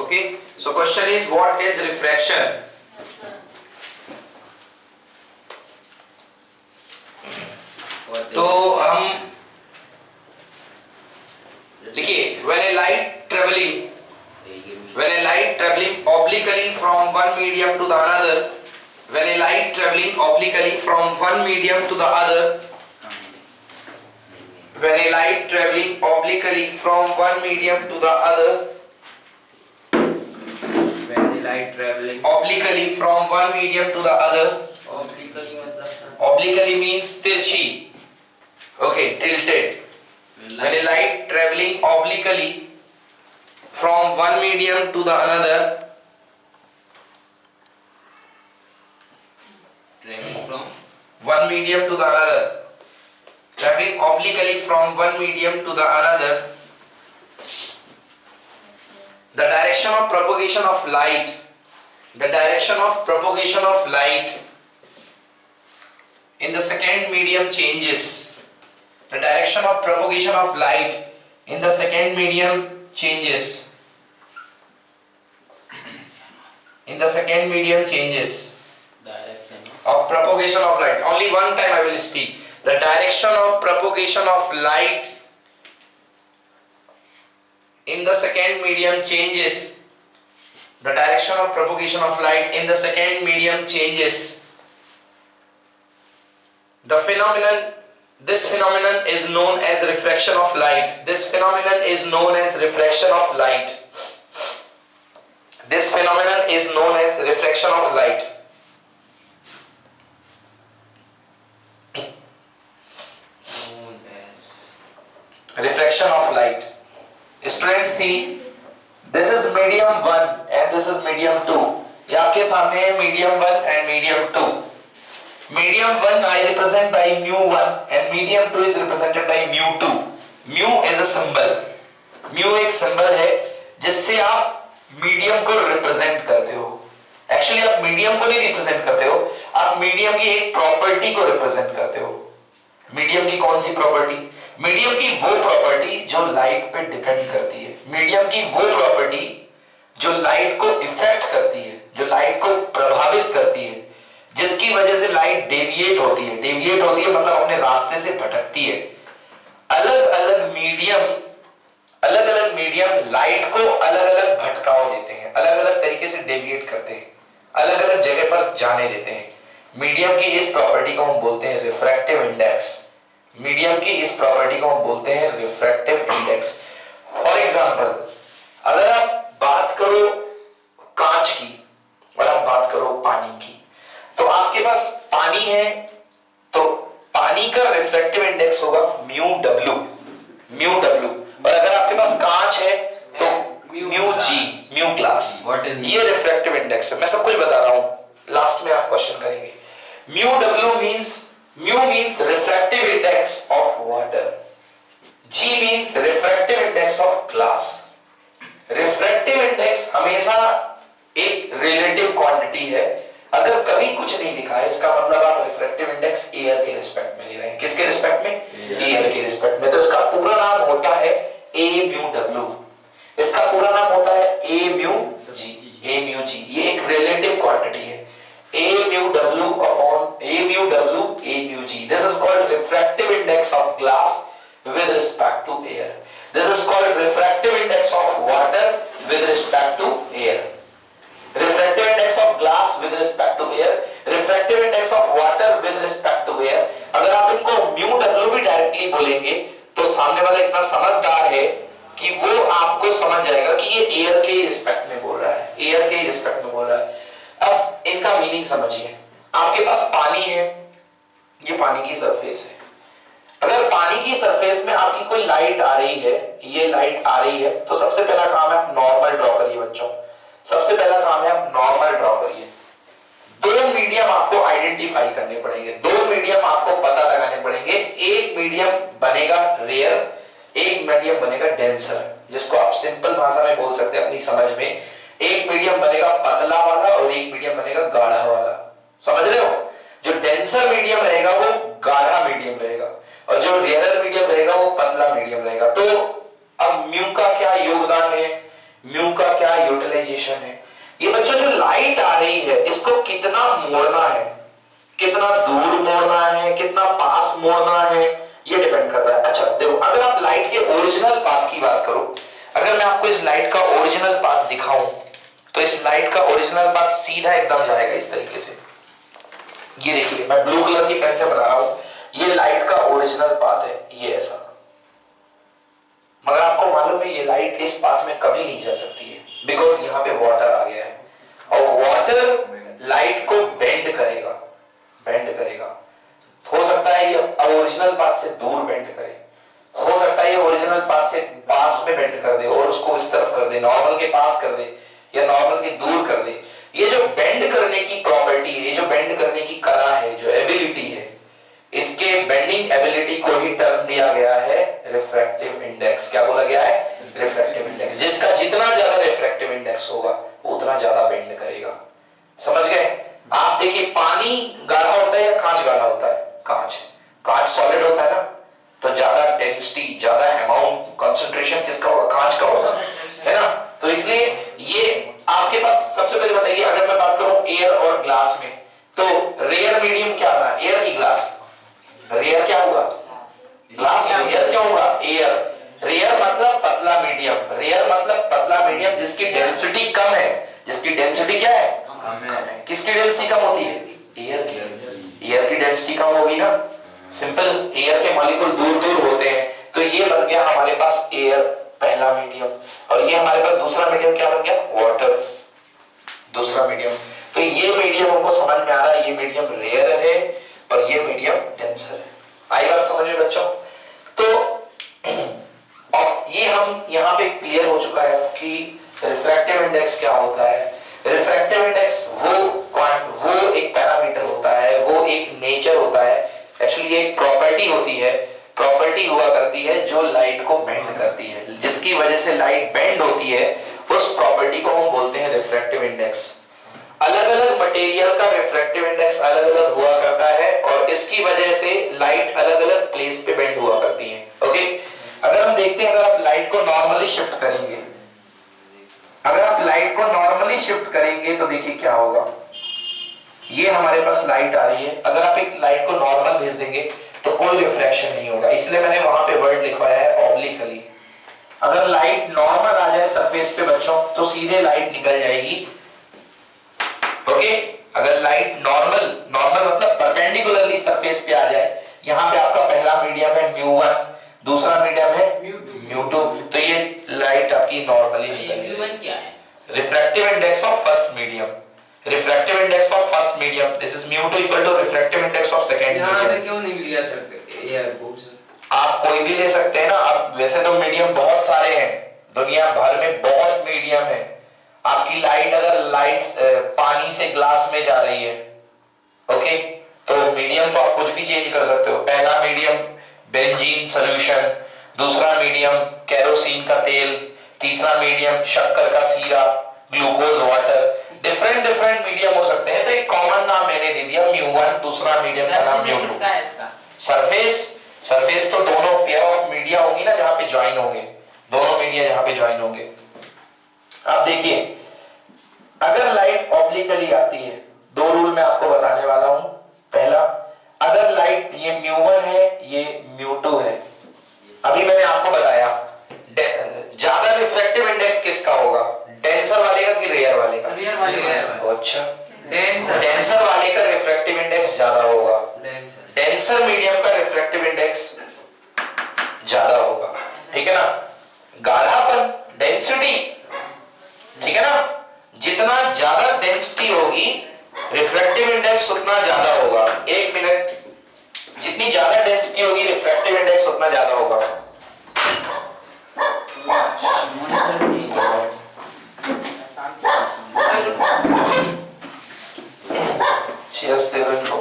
Okay, so question is what is refraction? तो हम लिखिए when a light traveling obliquely from one medium to the another, when a light traveling obliquely from one medium to the other, when a light traveling obliquely from one medium to the other, when the light traveling obliquely from one medium to the other, obliquely means तिरछी, okay, tilted. When a light traveling obliquely from one medium to the another, traveling from one medium to the another, traveling obliquely from one medium to the another, the direction of propagation of light, the direction of propagation of light in the second medium changes. The direction of propagation of light in the second medium changes. In the second medium changes. direction Of propagation of light. Only one time I will speak. The direction of propagation of light in the second medium changes. The direction of propagation of light in the second medium changes. This phenomenon is known as refraction of light. This phenomenon is known as refraction of light. This phenomenon is known as refraction of light. known as Refraction of light. Students see, this is medium 1 and this is medium 2. ये आपके सामने है medium 1 and medium 2. Medium 1 I represent by mu1 and medium 2 is represented by mu2. Mu is a symbol. Mu एक symbol है जिससे आप medium को represent करते हो. Actually आप medium को नहीं represent करते हो, आप medium की एक property को represent करते हो. मीडियम की कौन सी प्रॉपर्टी? मीडियम की वो प्रॉपर्टी जो लाइट पे डिपेंड करती है. मीडियम की वो प्रॉपर्टी जो लाइट को इफेक्ट करती है, जो लाइट को प्रभावित करती है, जिसकी वजह से लाइट डेविएट होती है. डेविएट होती है मतलब अपने रास्ते से भटकती है. अलग अलग मीडियम लाइट को अलग अलग भटकाव देते हैं, अलग अलग तरीके से डेविएट करते हैं, अलग अलग जगह पर जाने देते हैं. मीडियम की इस प्रॉपर्टी को हम बोलते हैं रिफ्रैक्टिव इंडेक्स. मीडियम की इस प्रॉपर्टी को हम बोलते हैं रिफ्रैक्टिव इंडेक्स. फॉर एग्जांपल, अगर आप बात करो कांच की और आप बात करो पानी की, तो आपके पास पानी है तो पानी का रिफ्रैक्टिव इंडेक्स होगा म्यू डब्ल्यू. और अगर आपके पास कांच है तो म्यू जी, म्यू ग्लास. ये रिफ्रैक्टिव इंडेक्स है. मैं सब कुछ बता रहा हूं, लास्ट में आप क्वेश्चन करेंगे. Mu means refractive index of water. G means refractive index of glass. Refractive index हमेशा एक रिलेटिव क्वांटिटी है. अगर कभी कुछ नहीं लिखा है इसका मतलब आप रिफ्रैक्टिव इंडेक्स एयर के रिस्पेक्ट में ले रहे हैं. किसके रिस्पेक्ट में? एयर के रिस्पेक्ट में. तो इसका पूरा नाम होता है A म्यू W. इसका पूरा नाम होता है A म्यू G. ये एक रिलेटिव क्वांटिटी है. A mu W upon A mu W A mu G. This is called refractive index of glass with respect to air. This is called refractive index of water with respect to air. Refractive index of glass with respect to air. Refractive index of water with respect to air. अगर आप इनको mu W भी directly बोलेंगे तो सामने वाला इतना समझदार है कि वो आपको समझ जाएगा कि ये एयर के रिस्पेक्ट में बोल रहा है, एयर के रिस्पेक्ट में बोल रहा है. अब इनका मीनिंग समझिए. आपके पास पानी है, ये पानी की सरफेस है. अगर पानी की सरफेस में आपकी कोई लाइट आ रही है, ये लाइट आ रही है, तो सबसे पहला काम है आप नॉर्मल ड्रॉ करिए बच्चों. सबसे पहला काम है आप नॉर्मल ड्रॉ करिए. दो मीडियम आपको आइडेंटिफाई करने पड़ेंगे, दो मीडियम आपको पता लगाने पड़ेंगे. एक मीडियम बनेगा रेयर, एक मीडियम बनेगा डेंसर, जिसको आप सिंपल भाषा में बोल सकते हैं अपनी समझ में. एक मीडियम बनेगा पतला वाला और एक मीडियम बनेगा गाढ़ा वाला. समझ रहे हो? जो डेंसर मीडियम रहेगा वो गाढ़ा मीडियम रहेगा और जो रेयर मीडियम रहेगा वो पतला मीडियम रहेगा. तो अब म्यू का क्या योगदान है? म्यू का क्या यूटिलाइजेशन है। ये बच्चों जो लाइट आ रही है इसको कितना मोड़ना है, कितना दूर मोड़ना है, कितना पास मोड़ना है, ये डिपेंड कर रहा है। अच्छा देखो, अगर आप लाइट के ओरिजिनल पाथ की बात करो, अगर मैं आपको इस लाइट का ओरिजिनल पाथ दिखाऊं तो इस लाइट का ओरिजिनल पाथ सीधा एकदम जाएगा इस तरीके से। ये देखिए मैं ब्लू कलर की पेन से बना रहा हूं, ये लाइट का ओरिजिनल पाथ है, ये ऐसा। मगर आपको मालूम है ये लाइट इस पाथ में कभी नहीं जा सकती है, बिकॉज यहाँ पे वाटर आ गया है और वाटर लाइट को बेंड करेगा, बेंड करेगा। हो सकता है ये ओरिजिनल पाथ से दूर बेंड करे, हो सकता है ये ओरिजिनल पाथ से पास में बेंड कर दे और उसको इस तरफ कर दे, नॉर्मल के पास कर दे या नॉर्मल के दूर कर दे। ये जो बेंड करने की प्रॉपर्टी है, ये जो बेंड करने की कला है, जो एबिलिटी है, इसके बेंडिंग एबिलिटी को ही टर्म दिया गया है रिफ्रैक्टिव इंडेक्स। क्या बोला गया है? Refractive index. जिसका जितना ज्यादा रिफ्रैक्टिव इंडेक्स होगा उतना ज्यादा बेंड करेगा। समझ गए? आप देखिए पानी गाढ़ा होता है या कांच गाढ़ा होता है? कांच। कांच सॉलिड होता है ना, तो ज्यादा डेंसिटी, ज्यादा अमाउंट, कंसंट्रेशन किसका होगा? कांच का होगा, है ना। तो इसलिए ये आपके पास सबसे पहले बताइए, अगर मैं बात करूं एयर और ग्लास में, तो रेयर मीडियम क्या बना? एयर की ग्लास। रेयर क्या होगा? ग्लास। रेयर क्या होगा? एयर। रेयर मतलब पतला मीडियम, रेयर मतलब पतला मीडियम जिसकी डेंसिटी कम है। जिसकी डेंसिटी क्या है? कम है। किसकी डेंसिटी कम होती है? एयर की। एयर की डेंसिटी कम होगी ना, सिंपल। एयर के मॉलिक्यूल दूर दूर होते हैं, तो ये बन गया हमारे पास एयर पहला मीडियम, और ये हमारे पास दूसरा मीडियम क्या बन गया? वाटर, दूसरा मीडियम। तो ये मीडियम हमको समझ में आ रहा है, ये मीडियम रेयर है और ये मीडियम डेंसर है। आई बात समझ में बच्चों? तो और ये हम यहाँ पे क्लियर हो चुका है कि रिफ्रैक्टिव इंडेक्स क्या होता है। रिफ्रैक्टिव इंडेक्स वो एक पैरामीटर होता है, वो एक नेचर होता है, एक्चुअली एक प्रॉपर्टी होती है, प्रॉपर्टी हुआ करती है जो लाइट को बेंड करती है, जिसकी वजह से लाइट बेंड होती है, उस प्रॉपर्टी को हम बोलते हैं रिफ्रैक्टिव इंडेक्स। अलग अलग मटेरियल का रिफ्रैक्टिव इंडेक्स अलग अलग हुआ करता है और इसकी वजह से लाइट अलग अलग प्लेस पे बेंड हुआ करती है। ओके, अगर हम देखते हैं, अगर आप लाइट को नॉर्मली शिफ्ट करेंगे, अगर आप लाइट को नॉर्मली शिफ्ट करेंगे तो देखिए क्या होगा। ये हमारे पास लाइट आ रही है, अगर आप एक लाइट को नॉर्मल भेज देंगे तो कोई रिफ्लेक्शन नहीं होगा, इसलिए मैंने वहां पे वर्ड लिखवाया है ऑब्लिकली। अगर लाइट नॉर्मल आ जाए सरफेस पे बच्चों तो सीधे लाइट निकल जाएगी। ओके, अगर लाइट नॉर्मल मतलब परपेंडिकुलरली सरफेस पे आ जाए, यहाँ पे आपका पहला मीडियम है म्यू1, दूसरा मीडियम है म्यू2, तो ये लाइट आपकी नॉर्मली निकलेगी। म्यू1 क्या है? Refractive index of first medium. Refractive index of first medium, this is म्यू2 equal to refractive index of second medium. यहाँ पे क्यों नहीं लिया सर एयर को? आप कोई भी ले सकते हैं ना। अब वैसे तो मीडियम बहुत सारे हैं, दुनिया भर में बहुत मीडियम है। आपकी लाइट अगर पानी से ग्लास में जा रही है, ओके, तो मीडियम तो आप कुछ भी चेंज कर सकते हो। पहला मीडियम बेंजीन सॉल्यूशन, दूसरा मीडियम केरोसिन का तेल, तीसरा मीडियम शक्कर का सीरा, glucose water, different different medium हो सकते हैं। तो एक कॉमन नाम मैंने दे दिया म्यू1, दूसरा मीडियम का नाम म्यू2। सरफेस तो दोनों पेयर ऑफ मीडिया होगी ना जहां पे ज्वाइन होंगे, दोनों मीडिया जहां पे ज्वाइन होंगे। आप देखिए, अगर लाइट ऑब्लिकली आती है, दो रूल मैं आपको बताने वाला हूं। पहला, अगर लाइट ये म्यू1 है, ये म्यू2 है, अभी मैंने आपको बताया ज्यादा रिफ्रैक्टिव इंडेक्स किसका होगा? डेंसर वाले का कि रेयर वाले का? रेयर वाले का। अच्छा, डेंसर वाले का रिफ्रैक्टिव इंडेक्स ज्यादा होगा, डेंसर मीडियम का रिफ्रैक्टिव इंडेक्स ज्यादा होगा, ठीक है ना। गाढ़ापन, डेंसिटी, ठीक है ना, जितना ज्यादा डेंसिटी होगी रिफ्रैक्टिव इंडेक्स उतना ज्यादा होगा। एक मिनट, जितनी ज्यादा डेंसिटी होगी रिफ्रैक्टिव इंडेक्स उतना ज्यादा होगा। चीयर्स दे दो इनको।